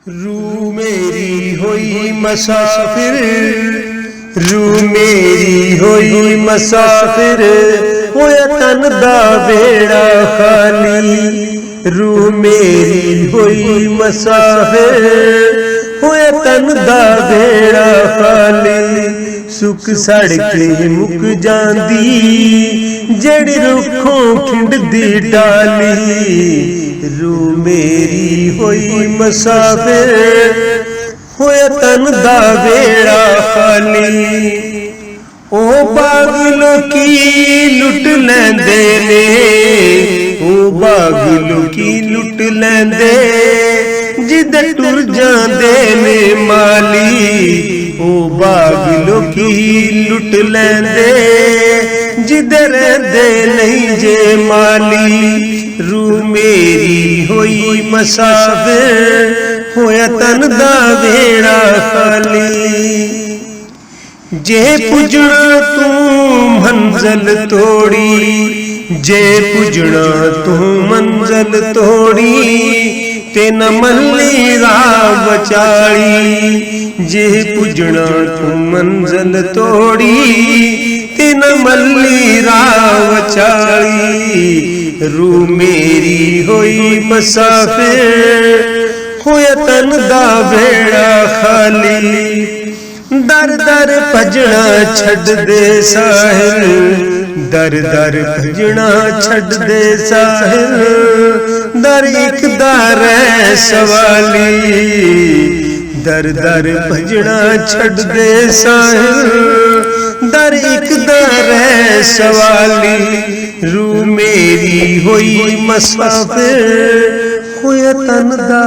रू मेरी होई मसाफिर, रू मेरी होई मसाफिर, होया तन दा बेड़ा खाली। रू मेरी होई मसाफिर, होया तन दा बेड़ा खाली। सुख सड़ के मुक जांदी, जड़ी रुखों खिंडदी डाली। रू मेरी होई मसाफिर, होया तन दा बेड़ा खाली। ओ बाग लोकी लुट लैंदे ने, ओ बाग लोकी लुट लैंदे, जिद टुर जांदे ने माली। ओ बाग लोकी लुट लैंदे, जिद रहिंदे नहीं जे माली। रू मेरी होई मसाफिर, होया तन दा बेड़ा खाली। जे पुजना तू मंजिल तोड़ी, जे पुजना तू मंजिल तोड़ी, ते न मल्ली राह बचाली। जे पुजना तू मंजिल तोड़ी, ते न मल्ली राह बचाली। रू मेरी होई मसाफिर, होया तन दा बेड़ा खाली। दर दर भजना छड़ दे साहिल, दर दर भजना छड़ दे साहिल, दर एक दर सवाली। दर दर भजना छड़ दे साहिल, दर एक दर सवाली। रू मेरी होई मसाफिर, होया तन दा